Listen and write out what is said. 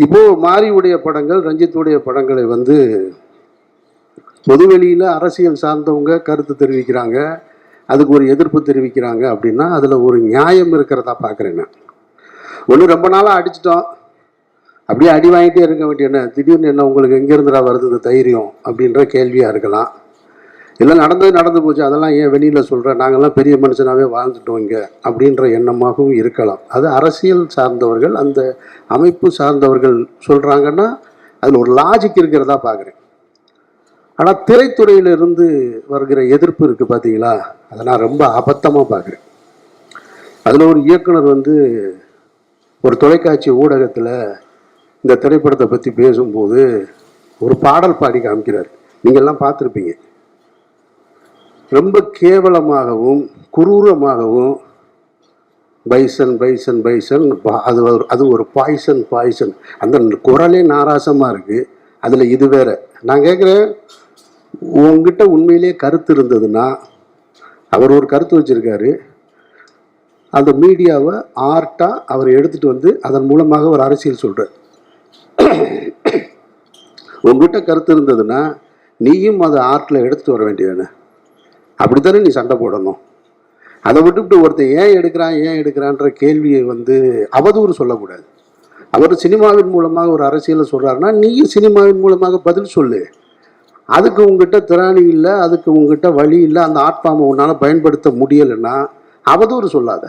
இப்போது மாரியுடைய படங்கள், ரஞ்சித்துடைய படங்களை வந்து பொதுவெளியில் அரசியல் சார்ந்தவங்க கருத்து தெரிவிக்கிறாங்க, அதுக்கு ஒரு எதிர்ப்பு தெரிவிக்கிறாங்க அப்படின்னா அதில் ஒரு நியாயம் இருக்கிறதா பார்க்குறேன் நான். ஒன்று ரொம்ப நாளாக அடிச்சிட்டோம், அப்படியே அடி வாங்கிட்டே இருக்க வேண்டிய என்ன, திடீர்னு என்ன உங்களுக்கு எங்கேருந்துடா வருது இந்த தைரியம் அப்படின்ற கேள்வியாக இருக்கலாம். இல்லை நடந்து போச்சு, அதெல்லாம் ஏன் வெளியில் சொல்கிறேன், நாங்கள்லாம் பெரிய மனுஷனாகவே வாழ்ந்துட்டோம் இங்கே அப்படின்ற எண்ணமாகவும் இருக்கலாம். அது அரசியல் சார்ந்தவர்கள், அந்த அமைப்பு சார்ந்தவர்கள் சொல்கிறாங்கன்னா அதில் ஒரு லாஜிக் இருக்கிறதா பார்க்குறேன். ஆனால் திரைத்துறையிலிருந்து வருகிற எதிர்ப்பு இருக்குது பார்த்தீங்களா, அதை நான் ரொம்ப அபத்தமாக பார்க்குறேன். அதில் ஒரு இயக்குனர் வந்து ஒரு தொலைக்காட்சி ஊடகத்தில் இந்த திரைப்படத்தை பற்றி பேசும்போது ஒரு பாடல் பாடி காமிக்கிறார். நீங்கள்லாம் பார்த்துருப்பீங்க. ரொம்ப கேவலமாகவும் குரூரமாகவும் பைசன் பைசன் பைசன், அது ஒரு பாய்சன், அந்த குரலே நாராசமாக இருக்குது. அதில் இது வேற. நான் கேட்குறேன், உங்ககிட்ட உண்மையிலே கருத்து இருந்ததுன்னா, அவர் ஒரு கருத்து வச்சுருக்காரு, அந்த மீடியாவை ஆர்ட்டாக அவர் எடுத்துகிட்டு வந்து அதன் மூலமாக ஒரு அரசியல் சொல்கிறார். உங்ககிட்ட கருத்து இருந்ததுன்னா நீயும் அதை ஆர்ட்டில் எடுத்துகிட்டு வர வேண்டியதானே, அப்படித்தானே நீ சண்டை போடணும். அதை விட்டுவிட்டு ஒருத்தர் ஏன் எடுக்கிறான்ற கேள்வியை வந்து அவதூறு சொல்லக்கூடாது. அவர் சினிமாவின் மூலமாக ஒரு அரசியலை சொல்கிறாருன்னா நீயும் சினிமாவின் மூலமாக பதில் சொல்லு. அதுக்கு உங்ககிட்ட திராணி இல்லை, அதுக்கு உங்ககிட்ட வழி இல்லை, அந்த ஆட்பாமை உன்னால் பயன்படுத்த முடியலைன்னா அவதூறு சொல்லாத.